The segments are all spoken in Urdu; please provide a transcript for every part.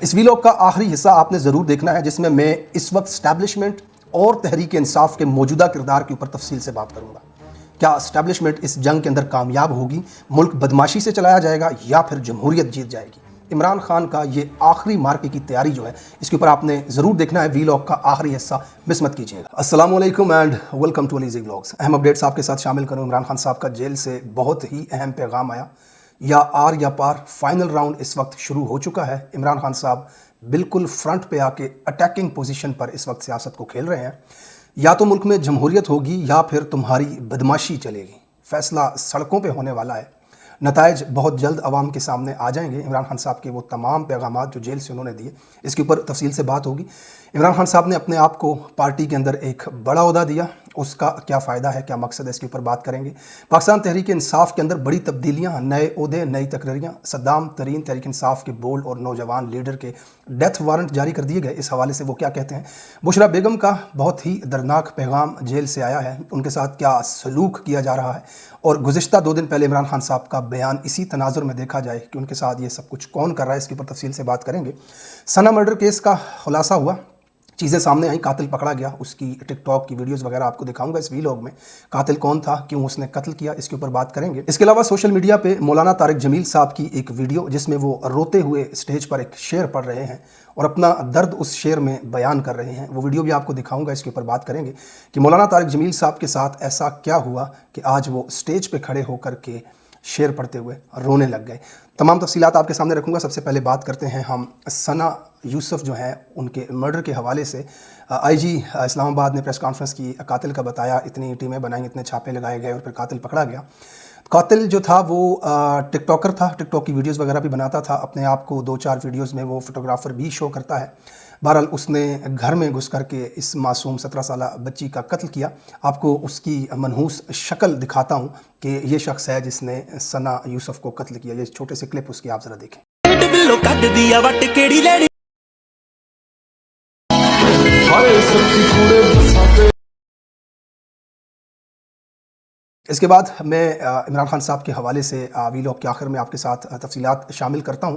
اس ویلاگ کا آخری حصہ آپ نے ضرور دیکھنا ہے، جس میں میں اس وقت اسٹیبلشمنٹ اور تحریک انصاف کے موجودہ کردار کے اوپر تفصیل سے بات کروں گا۔ کیا اسٹیبلشمنٹ اس جنگ کے اندر کامیاب ہوگی، ملک بدماشی سے چلایا جائے گا یا پھر جمہوریت جیت جائے گی؟ عمران خان کا یہ آخری مارکے کی تیاری جو ہے، اس کے اوپر آپ نے ضرور دیکھنا ہے۔ ویلاگ کا آخری حصہ مس مت کیجیے گا۔ السلام علیکم and welcome to Ali Zee vlogs. اہم اپڈیٹس آپ کے ساتھ شامل کروں۔ عمران خان صاحب کا جیل سے بہت ہی اہم پیغام آیا، یا آر یا پار، فائنل راؤنڈ اس وقت شروع ہو چکا ہے۔ عمران خان صاحب بالکل فرنٹ پہ آ کے اٹیکنگ پوزیشن پر اس وقت سیاست کو کھیل رہے ہیں۔ یا تو ملک میں جمہوریت ہوگی یا پھر تمہاری بدماشی چلے گی۔ فیصلہ سڑکوں پہ ہونے والا ہے، نتائج بہت جلد عوام کے سامنے آ جائیں گے۔ عمران خان صاحب کے وہ تمام پیغامات جو جیل سے انہوں نے دیے، اس کے اوپر تفصیل سے بات ہوگی۔ عمران خان صاحب نے اپنے آپ کو پارٹی کے اندر ایک بڑا عہدہ دیا، اس کا کیا فائدہ ہے، کیا مقصد ہے، اس کے اوپر بات کریں گے۔ پاکستان تحریک انصاف کے اندر بڑی تبدیلیاں، نئے عہدے، نئی تقرریاں، صدام ترین تحریک انصاف کے بولڈ اور نوجوان لیڈر کے ڈیتھ وارنٹ جاری کر دیے گئے۔ اس حوالے سے وہ کیا کہتے ہیں؟ بشرا بیگم کا بہت ہی دردناک پیغام جیل سے آیا ہے، ان کے ساتھ کیا سلوک کیا جا رہا ہے، اور گزشتہ 2 دن پہلے عمران خان صاحب کا بیان اسی تناظر میں دیکھا جائے کہ ان کے ساتھ یہ سب کچھ کون کر رہا ہے، اس کے اوپر تفصیل سے بات کریں گے۔ ثنا مرڈر کیس کا خلاصہ ہوا، چیزیں سامنے آئیں، قاتل پکڑا گیا، اس کی ٹک ٹاک کی ویڈیوز وغیرہ آپ کو دکھاؤں گا اس ویلاگ میں۔ قاتل کون تھا، کیوں اس نے قتل کیا، اس کے اوپر بات کریں گے۔ اس کے علاوہ سوشل میڈیا پہ مولانا طارق جمیل صاحب کی ایک ویڈیو، جس میں وہ روتے ہوئے اسٹیج پر ایک شعر پڑھ رہے ہیں اور اپنا درد اس شعر میں بیان کر رہے ہیں، وہ ویڈیو بھی آپ کو دکھاؤں گا۔ اس کے اوپر بات کریں گے کہ مولانا طارق جمیل صاحب کے ساتھ ایسا کیا ہوا کہ آج وہ اسٹیج پہ کھڑے ہو کر کے شعر پڑھتے ہوئے رونے لگ گئے۔ تمام تفصیلات آپ کے سامنے رکھوں گا۔ سب سے پہلے بات کرتے ہیں ہم ثنا یوسف جو ہیں ان کے مرڈر کے حوالے سے۔ آئی جی اسلام آباد نے پریس کانفرنس کی، قاتل کا بتایا، اتنی ٹیمیں بنائیں، اتنے چھاپے لگائے گئے اور پھر قاتل پکڑا گیا۔ قاتل جو تھا وہ ٹک ٹاکر تھا، ٹک ٹاک کی ویڈیوز وغیرہ بھی بناتا تھا، اپنے آپ کو 2-4 ویڈیوز میں وہ فوٹوگرافر بھی شو کرتا ہے۔ بہرحال اس نے گھر میں گھس کر کے اس معصوم 17 سالہ بچی کا قتل کیا۔ آپ کو اس کی منحوس شکل دکھاتا ہوں کہ یہ شخص ہے جس نے ثنا یوسف کو قتل کیا۔ یہ چھوٹے سے کلپ اس کی آپ ذرا دیکھیں۔ اس کے بعد میں عمران خان صاحب کے حوالے سے ویلاگ کے آخر میں آپ کے ساتھ تفصیلات شامل کرتا ہوں۔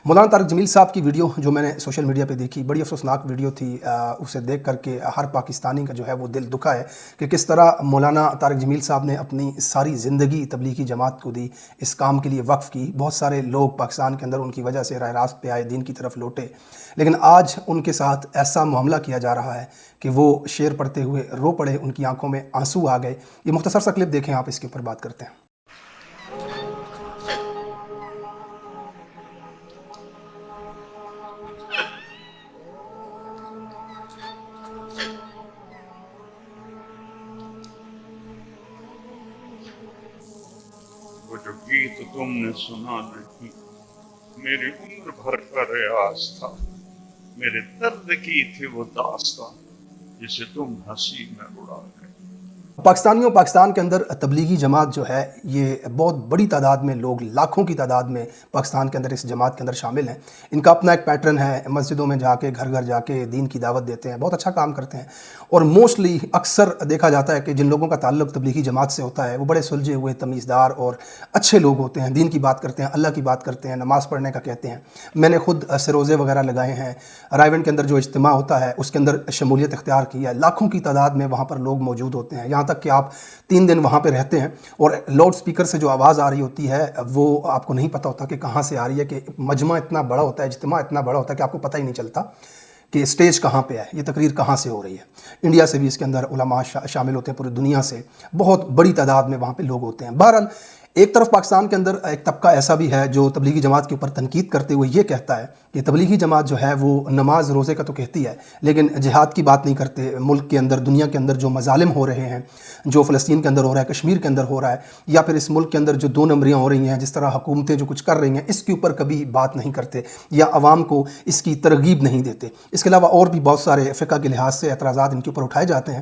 مولانا طارق جمیل صاحب کی ویڈیو جو میں نے سوشل میڈیا پہ دیکھی، بڑی افسوسناک ویڈیو تھی۔ اسے دیکھ کر کے ہر پاکستانی کا جو ہے وہ دل دکھا ہے کہ کس طرح مولانا طارق جمیل صاحب نے اپنی ساری زندگی تبلیغی جماعت کو دی، اس کام کے لیے وقف کی۔ بہت سارے لوگ پاکستان کے اندر ان کی وجہ سے راہ راست پہ آئے، دین کی طرف لوٹے، لیکن آج ان کے ساتھ ایسا معاملہ کیا جا رہا ہے کہ وہ شعر پڑھتے ہوئے رو پڑے، ان کی آنکھوں میں آنسو آ گئے۔ یہ مختصر سا کلپ دیکھیں آپ، اس کے اوپر بات کرتے ہیں۔ وہ جو گیت تم نے سنا نہیں، میری عمر بھر کا ریاض تھا، میرے درد کی تھی وہ داستان جسے تم ہنسی میں اڑا گئے۔ پاکستانیوں، پاکستان کے اندر تبلیغی جماعت جو ہے یہ بہت بڑی تعداد میں لوگ، لاکھوں کی تعداد میں پاکستان کے اندر اس جماعت کے اندر شامل ہیں۔ ان کا اپنا ایک پیٹرن ہے، مسجدوں میں جا کے گھر گھر جا کے دین کی دعوت دیتے ہیں، بہت اچھا کام کرتے ہیں، اور موسٹلی اکثر دیکھا جاتا ہے کہ جن لوگوں کا تعلق تبلیغی جماعت سے ہوتا ہے وہ بڑے سلجھے ہوئے، تمیزدار اور اچھے لوگ ہوتے ہیں، دین کی بات کرتے ہیں، اللہ کی بات کرتے ہیں، نماز پڑھنے کا کہتے ہیں۔ میں نے خود سروزے وغیرہ لگائے ہیں، رائے ونڈ کے اندر جو اجتماع ہوتا ہے اس کے اندر شمولیت اختیار کی ہے، لاکھوں کی تعداد میں وہاں پر لوگ موجود ہوتے ہیں، یہاں تک کہ آپ 3 دن وہاں پہ رہتے ہیں اور لاؤڈ سپیکر سے جو آواز آ رہی ہوتی ہے وہ آپ کو نہیں پتہ ہوتا کہ کہاں سے آ رہی ہے، کہ مجمع اتنا بڑا ہوتا ہے، اجتماع اتنا بڑا ہوتا ہے کہ آپ کو پتہ ہی نہیں چلتا کہ اسٹیج کہاں پہ ہے، یہ تقریر کہاں سے ہو رہی ہے۔ انڈیا سے بھی اس کے اندر علماء شامل ہوتے ہیں، پوری دنیا سے بہت بڑی تعداد میں وہاں پہ لوگ ہوتے ہیں۔ بہرحال ایک طرف پاکستان کے اندر ایک طبقہ ایسا بھی ہے جو تبلیغی جماعت کے اوپر تنقید کرتے ہوئے یہ کہتا ہے کہ تبلیغی جماعت جو ہے وہ نماز روزے کا تو کہتی ہے لیکن جہاد کی بات نہیں کرتے۔ ملک کے اندر، دنیا کے اندر جو مظالم ہو رہے ہیں، جو فلسطین کے اندر ہو رہا ہے، کشمیر کے اندر ہو رہا ہے، یا پھر اس ملک کے اندر جو 2 نمبریاں ہو رہی ہیں، جس طرح حکومتیں جو کچھ کر رہی ہیں، اس کے اوپر کبھی بات نہیں کرتے یا عوام کو اس کی ترغیب نہیں دیتے۔ اس کے علاوہ اور بھی بہت سارے فقہ کے لحاظ سے اعتراضات ان کے اوپر اٹھائے جاتے ہیں۔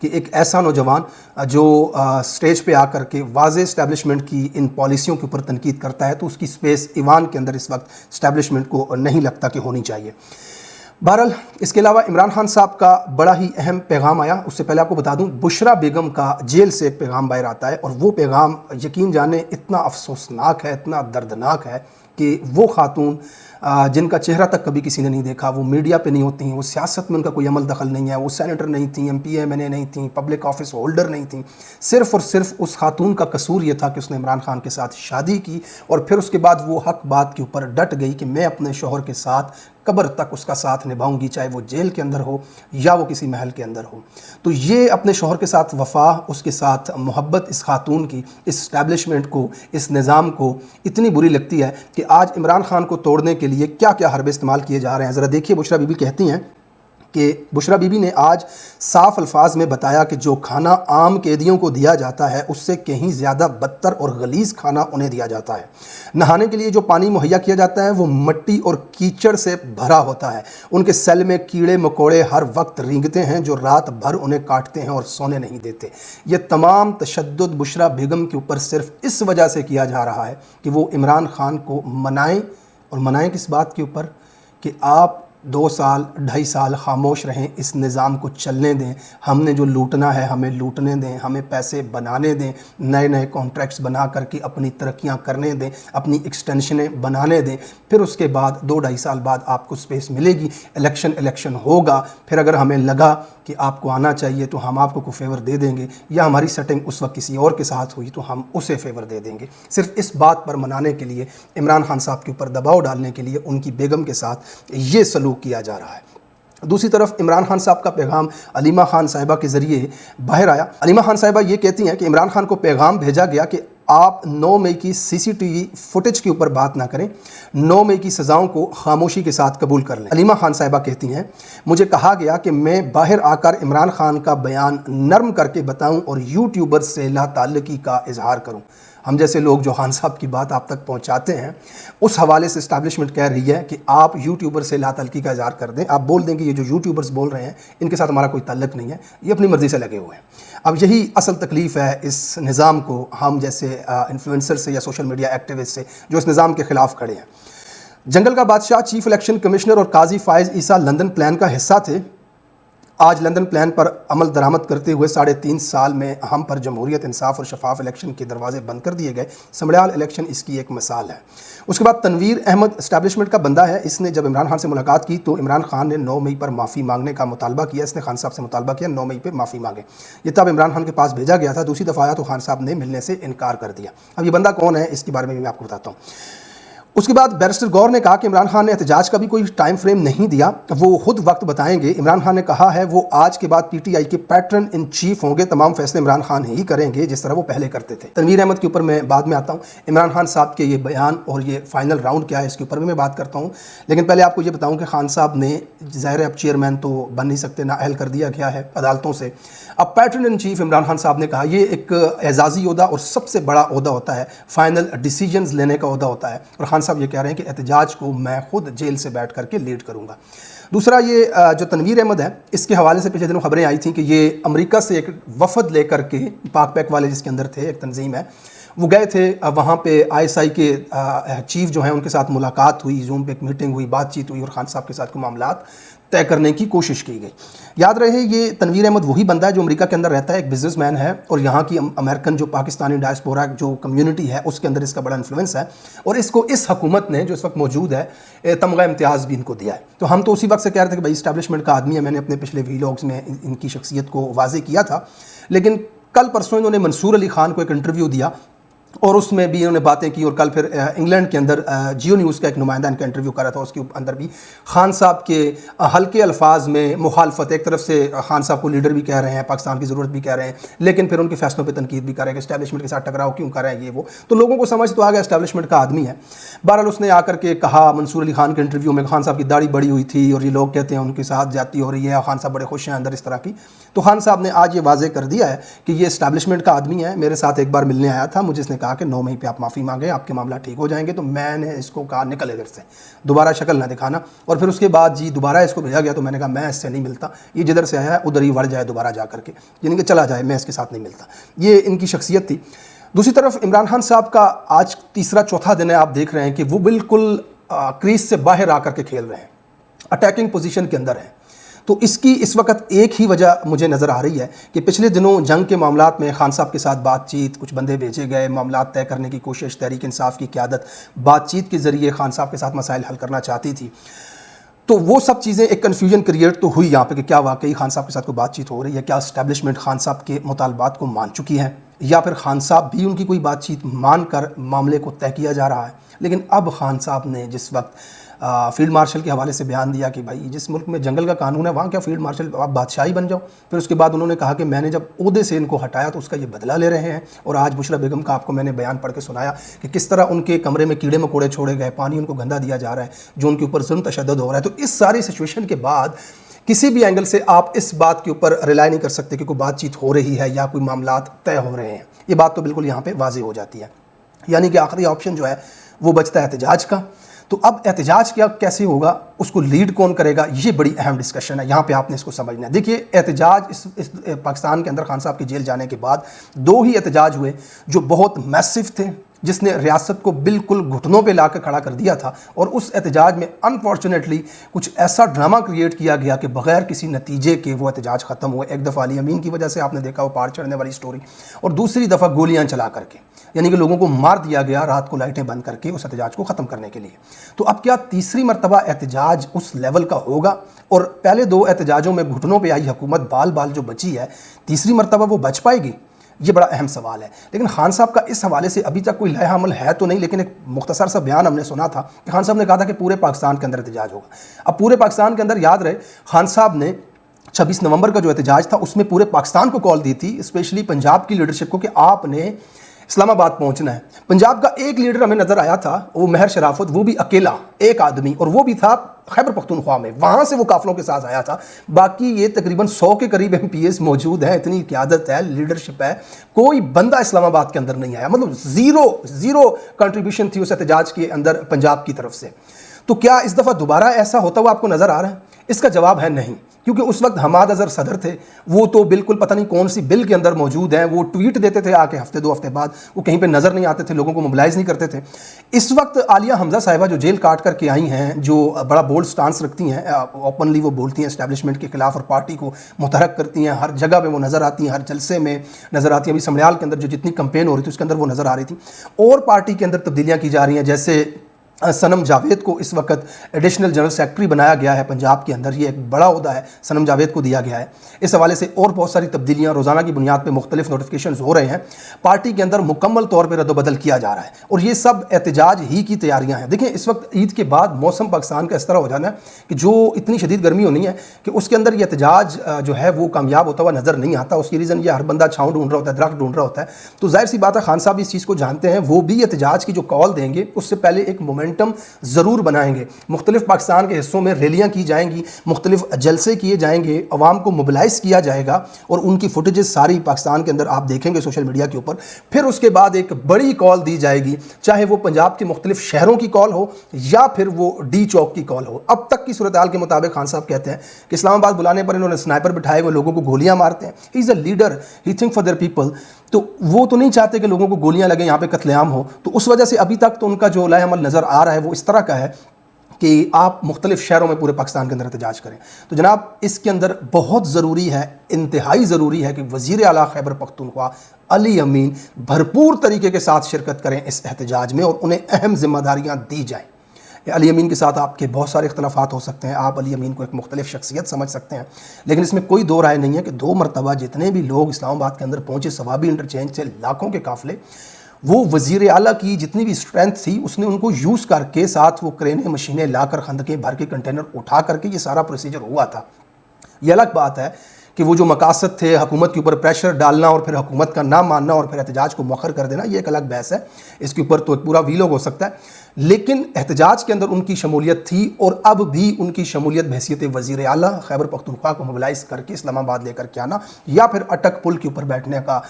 کہ ایک ایسا نوجوان جو سٹیج پہ آ کر کے واضح اسٹیبلشمنٹ کی ان پالیسیوں کے اوپر تنقید کرتا ہے تو اس کی سپیس ایوان کے اندر اس وقت اسٹیبلشمنٹ کو نہیں لگتا کہ ہونی چاہیے۔ بہرحال اس کے علاوہ عمران خان صاحب کا بڑا ہی اہم پیغام آیا۔ اس سے پہلے آپ کو بتا دوں بشرا بیگم کا جیل سے ایک پیغام باہر آتا ہے، اور وہ پیغام یقین جانیں اتنا افسوسناک ہے، اتنا دردناک ہے کہ وہ خاتون جن کا چہرہ تک کبھی کسی نے نہیں دیکھا، وہ میڈیا پہ نہیں ہوتی ہیں، وہ سیاست میں ان کا کوئی عمل دخل نہیں ہے، وہ سینیٹر نہیں تھیں، ایم پی ایم این اے نہیں تھیں، پبلک آفس ہولڈر نہیں تھیں، صرف اور صرف اس خاتون کا قصور یہ تھا کہ اس نے عمران خان کے ساتھ شادی کی، اور پھر اس کے بعد وہ حق بات کے اوپر ڈٹ گئی کہ میں اپنے شوہر کے ساتھ قبر تک اس کا ساتھ نبھاؤں گی، چاہے وہ جیل کے اندر ہو یا وہ کسی محل کے اندر ہو۔ تو یہ اپنے شوہر کے ساتھ وفا، اس کے ساتھ محبت اس خاتون کی اس اسٹیبلشمنٹ کو، اس نظام کو اتنی بری لگتی ہے کہ آج عمران خان کو توڑنے کے لیے کیا کیا حربے استعمال کیے جا رہے ہیں۔ ذرا دیکھیے، بشرا بی بی کہتی ہیں کہ بشرا بی بی نے آج صاف الفاظ میں بتایا کہ جو کھانا عام قیدیوں کو دیا جاتا ہے اس سے کہیں زیادہ بدتر اور غلیظ کھانا انہیں دیا جاتا ہے۔ نہانے کے لیے جو پانی مہیا کیا جاتا ہے وہ مٹی اور کیچڑ سے بھرا ہوتا ہے۔ ان کے سیل میں کیڑے مکوڑے ہر وقت رینگتے ہیں جو رات بھر انہیں کاٹتے ہیں اور سونے نہیں دیتے۔ یہ تمام تشدد بشرا بیگم کے اوپر صرف اس وجہ سے کیا جا رہا ہے کہ وہ عمران خان کو منائیں، اور منائیں کس بات کے اوپر کہ آپ 2 سال 2.5 سال خاموش رہیں، اس نظام کو چلنے دیں، ہم نے جو لوٹنا ہے ہمیں لوٹنے دیں، ہمیں پیسے بنانے دیں، نئے نئے کانٹریکٹس بنا کر کے اپنی ترقیاں کرنے دیں، اپنی ایکسٹینشنیں بنانے دیں، پھر اس کے بعد 2-2.5 سال بعد آپ کو سپیس ملے گی، الیکشن ہوگا، پھر اگر ہمیں لگا کہ آپ کو آنا چاہیے تو ہم آپ کو فیور دے دیں گے، یا ہماری سیٹنگ اس وقت کسی اور کے ساتھ ہوئی تو ہم اسے فیور دے دیں گے۔ صرف اس بات پر منانے کے لیے، عمران خان صاحب کے اوپر دباؤ ڈالنے کے لیے ان کی بیگم کے ساتھ یہ سلوک کیا جا رہا ہے۔ دوسری طرف عمران خان صاحب کا پیغام علیمہ خان صاحبہ کے ذریعے باہر آیا۔ علیمہ خان صاحبہ یہ کہتی ہیں کہ عمران خان کو پیغام بھیجا گیا کہ آپ 9 مئی کی CCTV فوٹیج کے اوپر بات نہ کریں، 9 مئی کی سزاؤں کو خاموشی کے ساتھ قبول کر لیں۔ علیمہ خان صاحبہ کہتی ہیں مجھے کہا گیا کہ میں باہر آ کر عمران خان کا بیان نرم کر کے بتاؤں اور یوٹیوبر سے لا تعلقی کا اظہار کروں۔ ہم جیسے لوگ جو خان صاحب کی بات آپ تک پہنچاتے ہیں، اس حوالے سے اسٹیبلشمنٹ کہہ رہی ہے کہ آپ یوٹیوبر سے لا تعلقی کا اظہار کر دیں، آپ بول دیں کہ یہ جو یوٹیوبرز بول رہے ہیں ان کے ساتھ ہمارا کوئی تعلق نہیں ہے، یہ اپنی مرضی سے لگے ہوئے ہیں۔ اب یہی اصل تکلیف ہے اس نظام کو، ہم جیسے انفلوئنسر سے یا سوشل میڈیا ایکٹیوسٹ سے جو اس نظام کے خلاف کھڑے ہیں۔ جنگل کا بادشاہ، چیف الیکشن کمشنر اور قاضی فائز عیسیٰ لندن پلان کا حصہ تھے۔ آج لندن پلان پر عمل درآمد کرتے ہوئے 3.5 سال میں ہم پر جمہوریت، انصاف اور شفاف الیکشن کے دروازے بند کر دیے گئے۔ سمڑیال الیکشن اس کی ایک مثال ہے۔ اس کے بعد تنویر احمد اسٹیبلشمنٹ کا بندہ ہے، اس نے جب عمران خان سے ملاقات کی تو عمران خان نے 9 مئی پر معافی مانگنے کا مطالبہ کیا، اس نے خان صاحب سے مطالبہ کیا 9 مئی پہ معافی مانگے۔ یہ تب عمران خان کے پاس بھیجا گیا تھا، دوسری دفعہ آیا تو خان صاحب نے ملنے سے انکار کر دیا۔ اب یہ بندہ کون ہے اس کے بارے میں بھی میں آپ کو بتاتا ہوں۔ اس کے بعد بیرسٹر گور نے کہا کہ عمران خان نے احتجاج کا بھی کوئی ٹائم فریم نہیں دیا، وہ خود وقت بتائیں گے۔ عمران خان نے کہا ہے وہ آج کے بعد PTI کے پیٹرن ان چیف ہوں گے، تمام فیصلے عمران خان ہی کریں گے جس طرح وہ پہلے کرتے تھے۔ تنویر احمد کے اوپر میں بعد میں آتا ہوں، عمران خان صاحب کے یہ بیان اور یہ فائنل راؤنڈ کیا ہے اس کے اوپر بھی میں بات کرتا ہوں، لیکن پہلے آپ کو یہ بتاؤں کہ خان صاحب نے ظاہر اب چیئرمین تو بن نہیں سکتے، نااہل کر دیا گیا ہے عدالتوں سے۔ اب pattern in chief Imran Khan صاحب نے کہا یہ ایک اعزازی عہدہ اور سب سے بڑا عہدہ ہوتا ہے، فائنل ڈیسیجنز لینے کا عہدہ ہوتا ہے، اور خان صاحب یہ کہہ رہے ہیں کہ احتجاج کو میں خود جیل سے بیٹھ کر کے لیڈ کروں گا۔ دوسرا یہ جو تنویر احمد ہے، اس کے حوالے سے پچھلے دنوں خبریں آئی تھیں کہ یہ امریکہ سے ایک وفد لے کر کے، پاک پیک والے جس کے اندر تھے، ایک تنظیم ہے، وہ گئے تھے وہاں پہ ISI کے چیف جو ہیں ان کے ساتھ ملاقات ہوئی، زوم پہ ایک میٹنگ ہوئی، بات چیت ہوئی، اور خان صاحب کے ساتھ کوئی معاملات طے کرنے کی کوشش کی گئی۔ یاد رہے یہ تنویر احمد وہی بندہ ہے جو امریکہ کے اندر رہتا ہے، ایک بزنس مین ہے، اور یہاں کی امریکن جو پاکستانی ڈائسپورا جو کمیونٹی ہے اس کے اندر اس کا بڑا انفلوئنس ہے، اور اس کو اس حکومت نے جو اس وقت موجود ہے تمغہ امتیاز بھی ان کو دیا ہے۔ تو ہم تو اسی وقت سے کہہ رہے تھے کہ بھائی اسٹیبلشمنٹ کا آدمی ہے، میں نے اپنے پچھلے ویلاگز میں ان کی شخصیت کو واضح کیا تھا، لیکن کل پرسوں انہوں نے منصور علی خان کو ایک انٹرویو دیا اور اس میں بھی انہوں نے باتیں کی، اور کل پھر انگلینڈ کے اندر جیو نیوز کا ایک نمائندہ ان کا انٹرویو کر رہا تھا، اس کے اندر بھی خان صاحب کے ہلکے الفاظ میں مخالفت، ایک طرف سے خان صاحب کو لیڈر بھی کہہ رہے ہیں، پاکستان کی ضرورت بھی کہہ رہے ہیں، لیکن پھر ان کے فیصلوں پہ تنقید بھی کر رہے ہیں کہ اسٹیبلشمنٹ کے ساتھ ٹکراؤ کیوں کر رہے ہیں یہ وہ، تو لوگوں کو سمجھ تو آ گیا اسٹیبلشمنٹ کا آدمی ہے۔ بہرحال اس نے آ کر کے کہا منصور علی خان کے انٹرویو میں خان صاحب کی داڑھی بڑی ہوئی تھی اور یہ لوگ کہتے ہیں ان کے ساتھ جاتی ہو رہی ہے، خان صاحب بڑے خوش ہیں اندر اس طرح کی۔ تو خان صاحب نے آج یہ واضح کر دیا ہے کہ یہ اسٹیبلشمنٹ کا آدمی ہے، میرے ساتھ ایک بار ملنے آیا تھا، مجھے اس نے کہا کہ 9 مئی پہ آپ معافی مانگیں, آپ کے معاملہ ٹھیک ہو جائیں گے. تو میں نے اس کو کہا نکل ادھر سے, دوبارہ شکل نہ دکھانا. اور پھر اس کے بعد جی دوبارہ اس کو بھیجا گیا, تو میں نے کہا میں اس سے نہیں ملتا, یہ جدھر سے آیا ہے ادھر ہی وڑ جائے دوبارہ جا کر کے, یعنی کہ چلا جائے, میں اس کے ساتھ نہیں ملتا. یہ ان کی شخصیت تھی. دوسری طرف عمران خان صاحب کا آج تیسرا چوتھا دن ہے, آپ دیکھ رہے ہیں کہ وہ بالکل کریز سے باہر آ کر کے کھیل رہے ہیں, اٹیکنگ پوزیشن کے اندر ہیں. تو اس کی اس وقت ایک ہی وجہ مجھے نظر آ رہی ہے کہ پچھلے دنوں جنگ کے معاملات میں خان صاحب کے ساتھ بات چیت, کچھ بندے بھیجے گئے, معاملات طے کرنے کی کوشش, تحریک انصاف کی قیادت بات چیت کے ذریعے خان صاحب کے ساتھ مسائل حل کرنا چاہتی تھی. تو وہ سب چیزیں ایک کنفیوژن کریٹ تو ہوئی یہاں پہ کہ کیا واقعی خان صاحب کے ساتھ کوئی بات چیت ہو رہی ہے, کیا اسٹیبلشمنٹ خان صاحب کے مطالبات کو مان چکی ہے, یا پھر خان صاحب بھی ان کی کوئی بات چیت مان کر معاملے کو طے کیا جا رہا ہے. لیکن اب خان صاحب نے جس وقت فیلڈ مارشل کے حوالے سے بیان دیا کہ بھائی جس ملک میں جنگل کا قانون ہے وہاں کیا فیلڈ مارشل آپ بادشاہی بن جاؤ. پھر اس کے بعد انہوں نے کہا کہ میں نے جب عہدے سے ان کو ہٹایا تو اس کا یہ بدلہ لے رہے ہیں. اور آج بشرا بیگم کا آپ کو میں نے بیان پڑھ کے سنایا کہ کس طرح ان کے کمرے میں کیڑے مکوڑے چھوڑے گئے, پانی ان کو گندا دیا جا رہا ہے, جو ان کے اوپر ظلم تشدد ہو رہا ہے. تو اس ساری سچویشن کے بعد کسی بھی اینگل سے آپ اس بات کے اوپر ریلائی نہیں کر سکتے کہ کوئی بات چیت ہو رہی ہے یا کوئی معاملات طے ہو رہے ہیں. یہ بات تو بالکل یہاں پہ واضح ہو جاتی ہے. یعنی کہ آخری آپشن جو ہے وہ بچتا ہے احتجاج کا. تو اب احتجاج کیا کیسے ہوگا, اس کو لیڈ کون کرے گا, یہ بڑی اہم ڈسکشن ہے. یہاں پہ آپ نے اس کو سمجھنا ہے. دیکھیے احتجاج اس پاکستان کے اندر خان صاحب کے جیل جانے کے بعد 2 ہی احتجاج ہوئے جو بہت میسو تھے, جس نے ریاست کو بالکل گھٹنوں پہ لا کے کھڑا کر دیا تھا. اور اس احتجاج میں انفارچونیٹلی کچھ ایسا ڈرامہ کریٹ کیا گیا کہ بغیر کسی نتیجے کے وہ احتجاج ختم ہوئے. ایک دفعہ علی امین کی وجہ سے آپ نے دیکھا وہ پہاڑ چڑھنے والی سٹوری, اور دوسری دفعہ گولیاں چلا کر کے, یعنی کہ لوگوں کو مار دیا گیا رات کو لائٹیں بند کر کے اس احتجاج کو ختم کرنے کے لیے. تو اب کیا تیسری مرتبہ احتجاج اس لیول کا ہوگا؟ اور پہلے 2 احتجاجوں میں گھٹنوں پہ آئی حکومت بال بال جو بچی ہے, تیسری مرتبہ وہ بچ پائے گی؟ یہ بڑا اہم سوال ہے. لیکن خان صاحب کا اس حوالے سے ابھی تک کوئی لائحہ عمل ہے تو نہیں, لیکن ایک مختصر سا بیان ہم نے سنا تھا کہ خان صاحب نے کہا تھا کہ پورے پاکستان کے اندر احتجاج ہوگا. اب پورے پاکستان کے اندر یاد رہے خان صاحب نے 26 نومبر کا جو احتجاج تھا اس میں پورے پاکستان کو کال دی تھی, اسپیشلی پنجاب کی لیڈرشپ کو, کہ آپ نے اسلام آباد پہنچنا ہے. پنجاب کا ایک لیڈر ہمیں نظر آیا تھا, وہ مہر شرافت, وہ بھی اکیلا ایک آدمی, اور وہ بھی تھا خیبر پختونخوا میں, وہاں سے وہ قافلوں کے ساتھ آیا تھا. باقی یہ تقریباً 100 کے قریب MPs موجود ہیں, اتنی قیادت ہے, لیڈرشپ ہے, کوئی بندہ اسلام آباد کے اندر نہیں آیا. مطلب زیرو کنٹریبیوشن تھی اس احتجاج کے اندر پنجاب کی طرف سے. تو کیا اس دفعہ دوبارہ ایسا ہوتا ہوا آپ کو نظر آ رہا ہے؟ اس کا جواب ہے نہیں, کیونکہ اس وقت حماد اظہر صدر تھے, وہ تو بالکل پتہ نہیں کون سی بل کے اندر موجود ہیں, وہ ٹویٹ دیتے تھے آ کے ہفتے 2 ہفتے بعد, وہ کہیں پہ نظر نہیں آتے تھے, لوگوں کو موبلائز نہیں کرتے تھے. اس وقت عالیہ حمزہ صاحبہ جو جیل کاٹ کر کے آئی ہیں, جو بڑا بولڈ سٹانس رکھتی ہیں, اوپنلی وہ بولتی ہیں اسٹیبلشمنٹ کے خلاف اور پارٹی کو متحرک کرتی ہیں, ہر جگہ پہ وہ نظر آتی ہیں, ہر جلسے میں نظر آتی ہیں. ابھی سمڑیال کے اندر جو جتنی کمپین ہو رہی تھی اس کے اندر وہ نظر آ رہی تھی. اور پارٹی کے اندر تبدیلیاں کی جا رہی ہیں, جیسے صنم جاوید کو اس وقت ایڈیشنل جنرل سیکرٹری بنایا گیا ہے پنجاب کے اندر, یہ ایک بڑا عہدہ ہے صنم جاوید کو دیا گیا ہے. اس حوالے سے اور بہت ساری تبدیلیاں روزانہ کی بنیاد پہ مختلف نوٹیفیکیشنز ہو رہے ہیں. پارٹی کے اندر مکمل طور پہ رد و بدل کیا جا رہا ہے, اور یہ سب احتجاج ہی کی تیاریاں ہیں. دیکھیں اس وقت عید کے بعد موسم پاکستان کا اس طرح ہو جانا ہے کہ جو اتنی شدید گرمی ہونی ہے کہ اس کے اندر یہ احتجاج جو ہے وہ کامیاب ہوتا ہوا نظر نہیں آتا. اس کی ریزن یہ ہر بندہ چھاؤں ڈھونڈ رہا ہوتا ہے, درخت ڈھونڈ رہا ہوتا ہے. تو ظاہر سی بات ہے خان صاحب اس چیز کو جانتے ہیں, وہ بھی احتجاج کی جو کال دیں گے اس سے پہلے ایک مومنٹم ضرور بنائیں گے. مختلف پاکستان کے حصوں میں ریلیاں کی جائیں گی, مختلف جلسے کیے جائیں گے, عوام کو موبلائز کیا جائے گا, اور ان کی فوٹیجز ساری پاکستان کے اندر آپ دیکھیں گے سوشل میڈیا کے اوپر. پھر اس کے بعد ایک بڑی کال دی جائے گی, چاہے وہ پنجاب کے مختلف شہروں کی کال ہو یا پھر وہ ڈی چوک کی کال ہو. اب تک کی صورتحال کے مطابق خان صاحب کہتے ہیں کہ اسلام آباد بلانے پر انہوں نے سنائپر بٹھائے ہوئے لوگوں کو گولیاں مارتے ہیں. He is a leader, he think for their people. تو وہ تو نہیں چاہتے کہ لوگوں کو گولیاں لگیں, یہاں پہ قتل عام ہو. تو اس وجہ سے ابھی تک تو ان کا جو لائحہ عمل نظر آ رہا ہے وہ اس طرح کا ہے کہ آپ مختلف شہروں میں پورے پاکستان کے اندر احتجاج کریں. تو جناب اس کے اندر بہت ضروری ہے, انتہائی ضروری ہے کہ وزیر اعلیٰ خیبر پختونخوا علی امین بھرپور طریقے کے ساتھ شرکت کریں اس احتجاج میں, اور انہیں اہم ذمہ داریاں دی جائیں. علی امین کے ساتھ آپ کے بہت سارے اختلافات ہو سکتے ہیں, آپ علی امین کو ایک مختلف شخصیت سمجھ سکتے ہیں, لیکن اس میں کوئی دو رائے نہیں ہے کہ 2 مرتبہ جتنے بھی لوگ اسلام آباد کے اندر پہنچے ثوابی انٹرچینج سے لاکھوں کے قافلے, وہ وزیر اعلیٰ کی جتنی بھی اسٹرینتھ تھی اس نے ان کو یوز کر کے ساتھ وہ کرینے مشینیں لا کر خندقیں بھر کے کنٹینر اٹھا کر کے یہ سارا پروسیجر ہوا تھا. یہ الگ بات ہے کہ وہ جو مقاصد تھے حکومت کے اوپر پریشر ڈالنا اور پھر حکومت کا نہ ماننا اور پھر احتجاج کو مؤخر کر دینا، یہ ایک الگ بحث ہے، اس کے اوپر تو ایک پورا ویلوگ ہو سکتا ہے، لیکن احتجاج کے اندر ان کی شمولیت تھی اور اب بھی ان کی شمولیت بحیثیت وزیر اعلیٰ خیبر پختونخوا کو موبلائز کر کے اسلام آباد لے کر کے آنا یا پھر اٹک پل کے اوپر بیٹھنے کا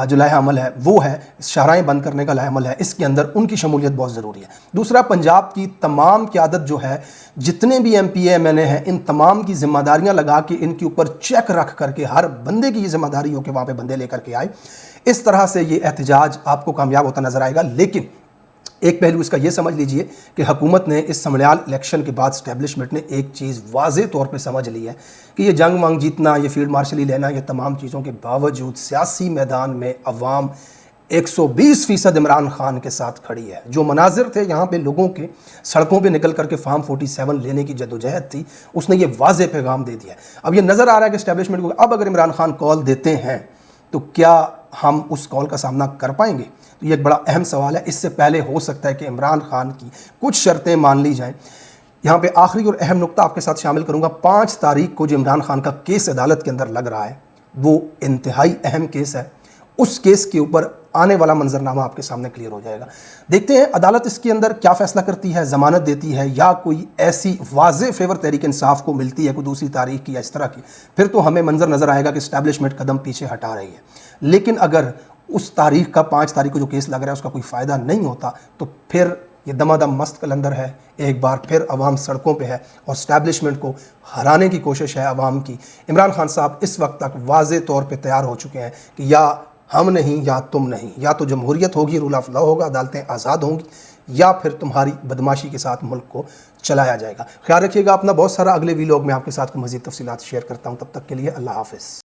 جو لائحہ عمل ہے وہ ہے، شاہراہیں بند کرنے کا لائحہ عمل ہے، اس کے اندر ان کی شمولیت بہت ضروری ہے۔ دوسرا، پنجاب کی تمام قیادت جو ہے، جتنے بھی M P A M N A ہیں، ان تمام کی ذمہ داریاں لگا کے ان کے اوپر چیک رکھ کر کے ہر بندے کی یہ ذمہ داری ہو کہ وہاں پہ بندے لے کر کے آئے، اس طرح سے یہ احتجاج آپ کو کامیاب ہوتا نظر آئے گا۔ لیکن ایک پہلو اس کا یہ سمجھ لیجئے کہ حکومت نے اس سمریال الیکشن کے بعد اسٹیبلشمنٹ نے ایک چیز واضح طور پہ سمجھ لی ہے کہ یہ جنگ وانگ جیتنا، یہ فیلڈ مارشلی لینا، یہ تمام چیزوں کے باوجود سیاسی میدان میں عوام 120% عمران خان کے ساتھ کھڑی ہے۔ جو مناظر تھے یہاں پہ لوگوں کے سڑکوں پہ نکل کر کے فارم 47 لینے کی جدوجہد تھی، اس نے یہ واضح پیغام دے دیا ہے۔ اب یہ نظر آ رہا ہے کہ اسٹیبلشمنٹ کو اب اگر عمران خان کال دیتے ہیں تو کیا ہم اس کال کا سامنا کر پائیں گے؟ تو یہ ایک بڑا اہم سوال ہے۔ اس سے پہلے ہو سکتا ہے کہ عمران خان کی کچھ شرطیں مان لی جائیں۔ یہاں پہ آخری اور اہم نقطہ آپ کے ساتھ شامل کروں گا، 5 تاریخ کو جو عمران خان کا کیس عدالت کے اندر لگ رہا ہے وہ انتہائی اہم کیس ہے۔ اس کیس کے اوپر آنے والا منظرنامہ آپ کے سامنے کلیئر ہو جائے گا۔ دیکھتے ہیں عدالت اس کے اندر کیا فیصلہ کرتی ہے، ضمانت دیتی ہے یا کوئی ایسی واضح فیور تحریک انصاف کو ملتی ہے کوئی دوسری تاریخ کی یا اس طرح کی، پھر تو ہمیں منظر نظر آئے گا کہ اسٹیبلشمنٹ قدم پیچھے ہٹا رہی ہے۔ لیکن اگر اس تاریخ کا 5 تاریخ کو جو کیس لگ رہا ہے اس کا کوئی فائدہ نہیں ہوتا تو پھر یہ دمادم مست کلندر ہے، ایک بار پھر عوام سڑکوں پہ ہے اور اسٹیبلشمنٹ کو ہرانے کی کوشش ہے عوام کی۔ عمران خان صاحب اس وقت تک واضح طور پہ تیار ہو چکے ہیں کہ یا ہم نہیں یا تم نہیں، یا تو جمہوریت ہوگی، رول آف لا ہوگا، عدالتیں آزاد ہوں گی، یا پھر تمہاری بدماشی کے ساتھ ملک کو چلایا جائے گا۔ خیال رکھیے گا اپنا بہت سارا، اگلے ویلاگ میں آپ کے ساتھ مزید تفصیلات شیئر کرتا ہوں، تب تک کے لیے اللہ حافظ۔